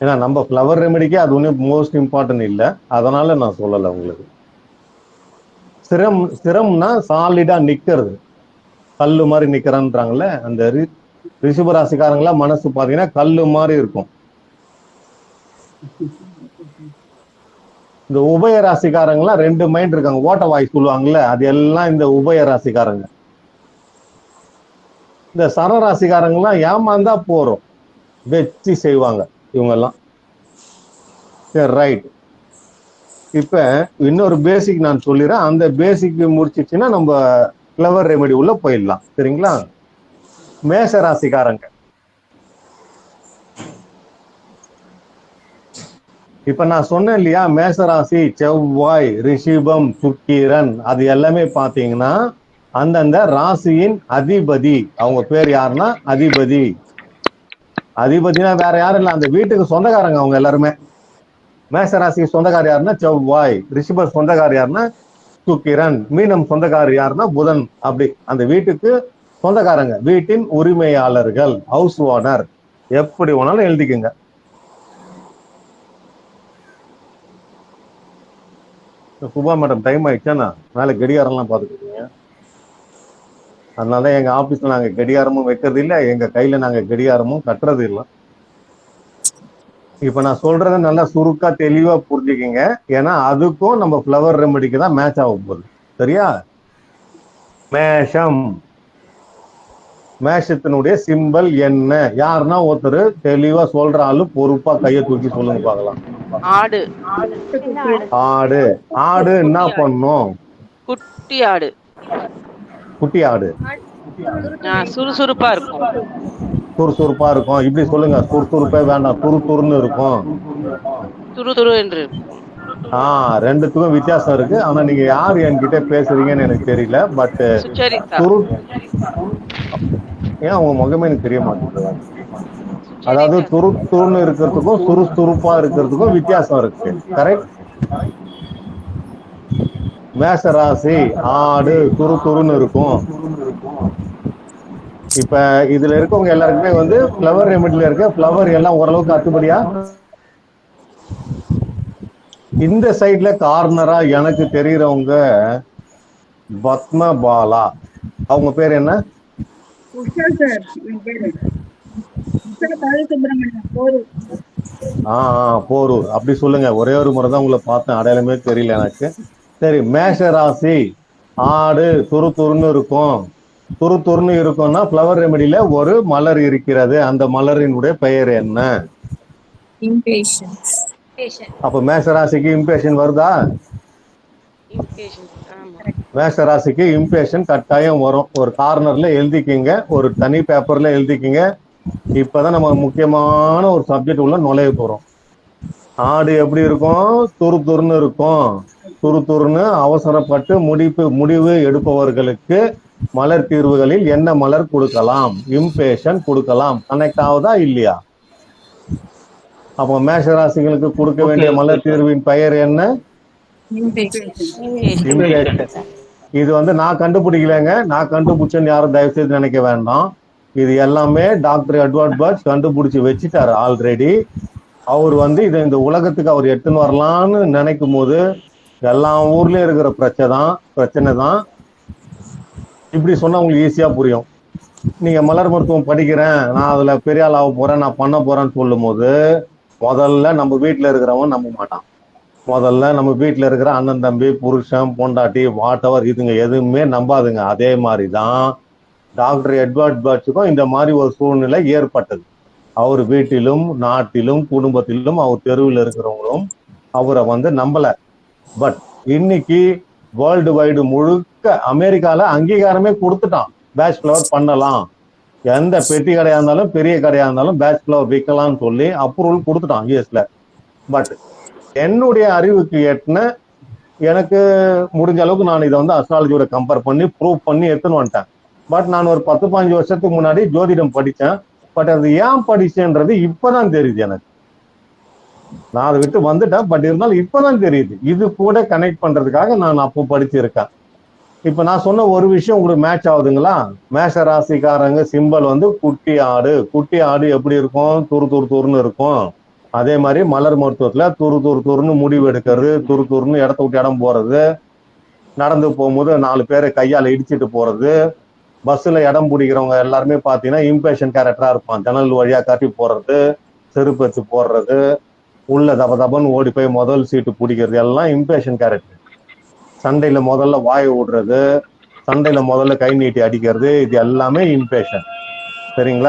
ஏன்னா நம்ம ஃப்ளவர் ரெமெடிக்கே அது ஒன்றும் மோஸ்ட் இம்பார்ட்டன்ட் இல்லை, அதனால நான் சொல்லலை உங்களுக்கு. ஸ்திரம்னா சாலிடா நிக்கிறது, கல்லு மாதிரி நிக்கிறான்றாங்கல்ல, அந்த ரிஷபராசிக்காரங்களா மனசு பாத்தீங்கன்னா கல்லு மாதிரி இருக்கும். இந்த உபய ராசிக்காரங்களாம் 2 மைண்ட் இருக்காங்க, ஓட்ட வாய் சொல்லுவாங்கல்ல, அது எல்லாம் இந்த உபய ராசிக்காரங்க. இந்த சரராசிக்காரங்களாம் ஏமாந்தா போறோம், வச்சு செய்வாங்க இவங்க எல்லாம். சரி, ரைட். இப்ப இன்னொரு பேசிக் நான் சொல்லிடுறேன், அந்த பேசிக் முடிச்சிச்சுன்னா நம்ம ஃப்ளவர் ரெமெடி உள்ள போயிடலாம். சரிங்களா? மேஷ ராசிக்காரங்க, இப்ப நான் சொன்னேன் இல்லையா, மேசராசி, செவ்வாய், ரிஷிபம், சுக்கிரன், அது எல்லாமே பாத்தீங்கன்னா அந்தந்த ராசியின் அதிபதி. அவங்க பேர் யாருன்னா அதிபதி. அதிபதினா வேற யாரும் இல்ல, அந்த வீட்டுக்கு சொந்தக்காரங்க அவங்க எல்லாருமே. மேசராசிக்கு சொந்தக்காரர் யாருன்னா செவ்வாய், ரிஷிப சொந்தக்காரர் யாருன்னா சுக்கிரன், மீனம் சொந்தக்காரர் யாருன்னா புதன். அப்படி அந்த வீட்டுக்கு சொந்தக்காரங்க, வீட்டின் உரிமையாளர்கள், ஹவுஸ் ஓனர், எப்படி வேணாலும் எழுதிக்குங்க. சுபா மேடம், டைம் ஆயிடுச்சா? மேல கடிகாரம்லாம் பாத்துக்கிட்டீங்க. அதனாலதான் எங்க ஆபீஸ்ல நாங்க கடிகாரமும் வைக்கிறது இல்லை, எங்க கையில நாங்க கடிகாரமும் கட்டுறது இல்லை. இப்ப நான் சொல்றத நல்லா சுருக்கா தெளிவா புரிஞ்சுக்கிங்க, ஏன்னா அதுக்கும் நம்ம ஃப்ளவர் ரெமெடிக்கு தான் மேட்ச் ஆக போகுது. சரியா? மேஷம், மேஷத்தினுடைய சிம்பல் என்ன? யாருன்னா ஒருத்தர் தெளிவா சொல்ற ஆளு பொறுப்பா கையை தூக்கி சொல்லுங்க பார்க்கலாம். ஆடு. ஆடு. ஆடு என்ன பண்ணும்? குட்டி ஆடு. குட்டி ஆடு சுறுசுறுப்பா இருக்கும். சுறுசுறுப்பா இருக்கும். இப்படி சொல்லுங்க, சுறுசுறுப்பே வேண்டாம், துருதுருன்னு இருக்கும். துரு என்று. ரெண்டுத்துக்கும் வித்தியாசம் இருக்கு. ஆனா நீங்க யாரு என்கிட்ட பேசுறீங்கன்னு எனக்கு தெரியல. பட் ஏன் உங்க முகமே எனக்கு தெரிய மாட்டேங்குது. அதாவது துருன்னு இருக்கிறதுக்கும் சுறுசுறுப்பா இருக்கிறதுக்கும் வித்தியாசம் இருக்கு. கரெக்ட்? மேஷ ராசி, ஆடு துருன்னு இருக்கும். இப்ப இதுல இருக்கவங்க எல்லாருக்குமே வந்து ஃப்ளவர் ரெமெடில இருக்க ஃப்ளவர் எல்லாம் ஓரளவுக்கு அத்துபடியா? இந்த சைட்ல கார்னரா எனக்கு தெரிகிறவங்க பத்மபாலா, அவங்க பேர் என்ன? போரூர். அப்படி சொல்லுங்க. ஒரே ஒரு முறை தான் உங்களை பார்த்தேன், அடையாளமே தெரியல எனக்கு. சரி, மேஷ ராசி, ஆடு துருன்னு இருக்கும். துருன்னு இருக்கும்னா ஃப்ளவர் ரெமெடியில ஒரு மலர் இருக்கிறது, அந்த மலரினுடைய பெயர் என்ன? அப்ப மேஷராசிக்கு இம்பேஷன் வருதா? மேஷராசிக்கு இம்பேஷன் கட்டாயம் வரும். ஒரு கார்னர்ல எழுதிக்கிங்க, ஒரு தனி பேப்பர்ல எழுதிக்கிங்க. இப்பதான் நம்ம முக்கியமான ஒரு சப்ஜெக்ட் உள்ள நுழைய போறோம். ஆடு எப்படி இருக்கும்? துருன்னு இருக்கும். துருன்னு அவசரப்பட்டு முடிவு எடுப்பவர்களுக்கு மலர் தீர்வுகளில் என்ன மலர் கொடுக்கலாம்? இம்பேஷன் கொடுக்கலாம். கனெக்ட் ஆகுதா இல்லையா? அப்போ மேஷராசிகளுக்கு கொடுக்க வேண்டிய மலர் தீர்வின் பெயர் என்ன? இது வந்து நான் கண்டுபிடிக்கலங்க, நான் கண்டுபிடிச்சேன்னு யாரும் தயவு செய்து நினைக்க வேண்டாம். இது எல்லாமே டாக்டர் எட்வர்ட் பர்ச் கண்டுபிடிச்சு வச்சுட்டாரு ஆல்ரெடி. அவர் வந்து இதை இந்த உலகத்துக்கு அவர் எடுத்துன்னு வரலான்னு நினைக்கும் போது எல்லா ஊர்லயும் இருக்கிற பிரச்சனை தான். இப்படி சொன்னா உங்களுக்கு ஈஸியா புரியும். நீங்க மலர் மருத்துவம் படிக்கிறேன், நான் அதுல பெரிய ஆள் ஆக போறேன், நான் பண்ண போறேன்னு சொல்லும் போது முதல்ல நம்ம வீட்டுல இருக்கிறவன் நம்ப மாட்டான். முதல்ல நம்ம வீட்டுல இருக்கிற அண்ணன் தம்பி, புருஷன், பொண்டாட்டி, வாட்டவர், இதுங்க எதுவுமே நம்பாதுங்க. அதே மாதிரிதான் டாக்டர் எட்வர்ட் பர்ச்சுக்கும் இந்த மாதிரி ஒரு சூழ்நிலை ஏற்பட்டது. அவர் வீட்டிலும் நாட்டிலும் குடும்பத்திலும் அவர் தெருவில் இருக்கிறவங்களும் அவரை வந்து நம்பல. பட் இன்னைக்கு வேர்ல்டு வைடு முழுக்க அமெரிக்கால அங்கீகாரமே கொடுத்துட்டான், பேட்ச் ஃப்ளவர் பண்ணலாம், எந்த பெட்டி கடையா இருந்தாலும் பெரிய கடையா இருந்தாலும் பேட்ச் ஃப்ளவர் விற்கலாம்னு சொல்லி அப்ரூவல் கொடுத்துட்டான் யூஎஸ்ல. பட் என்னுடைய அறிவுக்கு எட்டின, எனக்கு முடிஞ்ச அளவுக்கு நான் இதை வந்து அஸ்ட்ராலஜியோட கம்பேர் பண்ணி ப்ரூவ் பண்ணி எடுத்துன்னு வந்துட்டேன். பட் நான் ஒரு 10-15 வருஷத்துக்கு முன்னாடி ஜோதிடம் படித்தேன். பட் அது ஏன் படிச்சேன்றது இப்பதான் தெரியுது எனக்கு. நான் அதை விட்டு வந்துட்டேன், பட் இருந்தாலும் இப்பதான் தெரியுது. இது கூட கனெக்ட் பண்றதுக்காக நான் அப்போ படிச்சிருக்கேன். இப்ப நான் சொன்ன ஒரு விஷயம் உங்களுக்கு மேட்ச் ஆகுதுங்களா? மேஷ ராசிக்காரங்க சிம்பல் வந்து குட்டி ஆடு. குட்டி ஆடு எப்படி இருக்கும்? துருன்னு இருக்கும். அதே மாதிரி மலர் மருத்துவத்துல துருன்னு முடிவு எடுக்கிறது, துருன்னு இடத்த விட்டு இடம் போறது, நடந்து போகும்போது 4 பேரை கையால இடிச்சிட்டு போறது, பஸ்ல இடம் பிடிக்கிறவங்க எல்லாருமே பாத்தீங்கன்னா இம்பேஷன் கேரக்டரா இருப்பான். ஜன்னல் வழியா காட்டி போடுறது, செருப்பு வச்சு போடுறது, உள்ள தபன்னு ஓடி போய் முதல் சீட்டு பிடிக்கிறது எல்லாம் இம்பேஷன் கேரக்டர். சண்டையில முதல்ல வாயை விடுறது, சண்டையில முதல்ல கை நீட்டி அடிக்கிறது, இது எல்லாமே இம்பேஷன். சரிங்களா?